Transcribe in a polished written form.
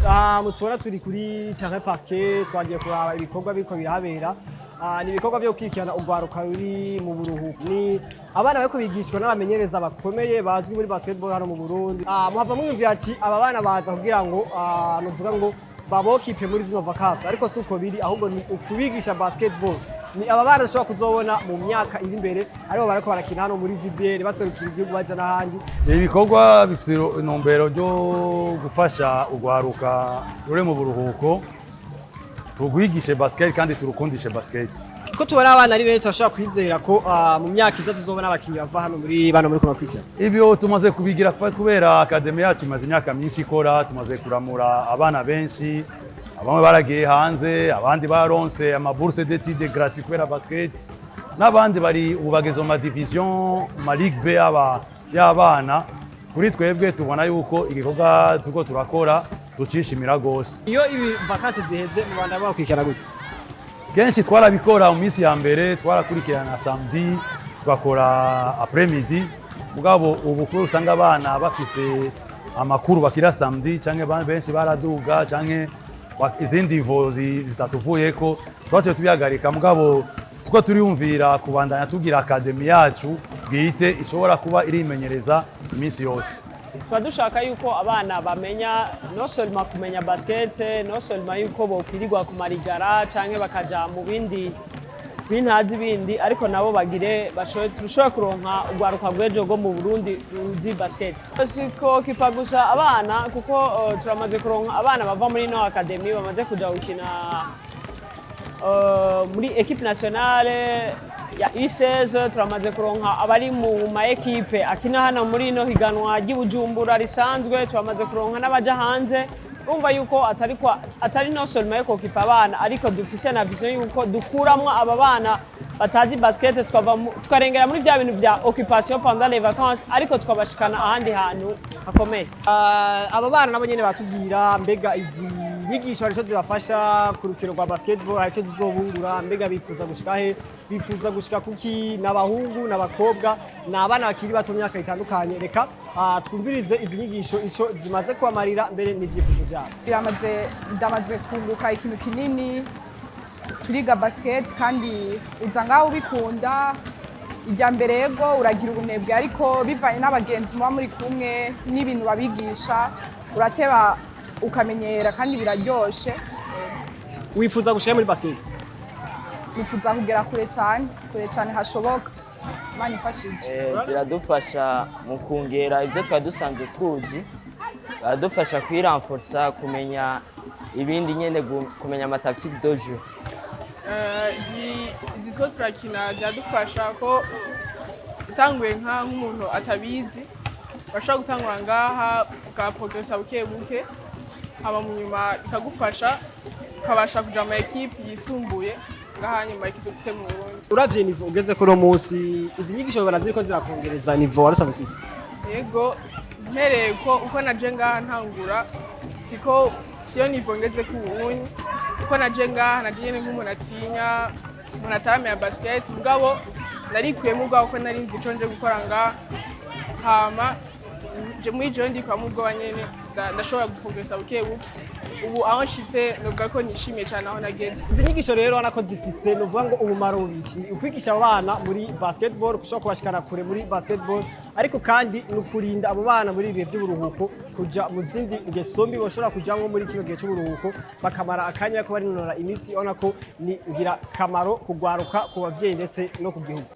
Mutubona turi kuri Terrain Parquet twagiye kuraba ibikorwa biriko birahabera. Ni ibikorwa byo kwikirana ugwaruka ruri mu buruhuko. Ni abana bariko bigishwa n'abamenyereza bakomeye bazwi muri basketball hano mu Burundi. Muhava mwumvira ati aba bana baza kugira ngo novuga ngo babokipe muri zino vacances, ariko suko biri ahubwo ni ukubigisha basketball. Ni aba bana bashobora kuzobona mu myaka iri imbere aribo barako barakina hano muri VBL baserukira igihugu baja n'ahandi. Ibikorwa bifite intumbero ryo gufasha ugwaruka ruri mu buruhuko tugwigishe basket kandi turukundishe basket. Ko tubona abana ari benshi turashaka kwizera ko mu myaka iza tuzobona abakinyi bava hano muri bano muri kumakwikira. Ibyo tumaze kubigira kubera academy yacu imaze imyaka myinshi ikora, tumaze kuramura abana benshi, abamwe baragiye hanze, abandi baronse ama bourse d'études gratuites kubera basket, n'abandi bari ubageze mu division ma Ligue B y'abana. Kuri twebwe tubona yuko igikorwa tuko turakora tucishimira gose. Iyo ibi vacances ziheze mu Rwanda bakwikira gute? Kenshi twarabikora mu minsi ya mbere, twarakurikirana samedi, twakora après-midi. Mugabo ubu kuri usanga abana bafise amakuru bakira samedi canke benshi baraduga canke izindi vozi zitatuvuyeko, twaje tubihagarika. Mugabo tuko turiyumvira kubandanya tugira academy yacu bwite ishobora kuba irimenyereza iminsi yose. Dushaka yuko abana bamenya no seulement kumenya basket, no seulement yuko bokwirirwa ku marigara canke bakaja mu bindi bintazi bindi, ariko nabo bagire turashobora kuronka ugwaruka rw'ejo rwo mu Burundi ruzi basket. Siko kipa gusa abana kuko turamaze kuronka abana bava muri no academy bamaze kuja gukina muri equipe nationale ya U16. Turamaze kuronka abari mu ma equipe akina hano muri no higanwa ry'Ibujumbura risanzwe. Turamaze kuronka n'abaja hanze. Urumva yuko atari no seulement ko kipa abana, ariko dufise na vision yuko dukuramwo aba bana batazi basket tukarengera muri bya bintu bya occupation pendant les vacances, ariko tukabashikana ahandi hantu hakomeye. Aba bana nabo nyene batubwira mbega izi nyigisho arico zibafasha ku rukino rwa basketball, arico zizobungura, mbega bifuza gushika he, bifuza gushika kuki, n'abahungu n'abakobwa n'abana bakiri bato mu myaka itandukanye. Reka twumvirize izi nyigisho ico zimaze kwamarira mbere n'ivyifuzo byabo. Ndamaze kunguka ikintu kinini, turiga basket kandi uza ngaho ubikunda. Ijya mbere yego uragira ubunebwe, ariko bivanye n'abagenzi muba muri kumwe n'ibintu babigisha urateba ukamenyera kandi biraryoshe. Wifuza gushika muri basket? Nifuza kugera kure cyane hashoboka. Imana ifashije. Ziradufasha mu kongera ibyo twadusanzwe tuzi, baradufasha kwirenforcer, kumenya ibindi nyene, kumenya ama tactique de jeu. Izi turakina byadufasha ko utanguye nk'umuntu atabizi bashobora gutangura ngaha ukaprogressa buke buke, haba mu nyuma ikagufasha ukabasha kuja mu equipe yisumbuye ngaha nyuma equipe dufise mu Burundi. Uravye niveau ugeze kuri munsi, izi nyigisho baraziriko zirakongereza niveau warasaba ufise? Yego, mpereye uko naje ngaha ntangura siko iyo niveau ngeze ku Burundi. Uko naje ngaha naje nyene nk'umuntu atinya, umuntu ataramenya basket, mugabo narikuyemo ubwaho ko nari nzi ico nje gukora ngaha. Hama je muri je ndi kwa mubwo nyene ndashobora guprogressa buke buke. Ubu aho nshitse novuga ko nishimiye cyane aho nageze. Izi nyigisho rero nako zifise novuga ngo umumaro w'iki ukwigisha abana muri basketball, kushobora kubashikana kure muri basketball, ariko kandi nukurinda abo bana muri ibihe by'uburuhuko kuja mu zindi ngeso mbi bashobora kujamwo muri kino gihe cy'uburuhuko, bakamara akanya ko barinonora imitsi. Ona ko ni ngira kamaro kugwaruka ku bavyeyi ndetse no ku gihugu.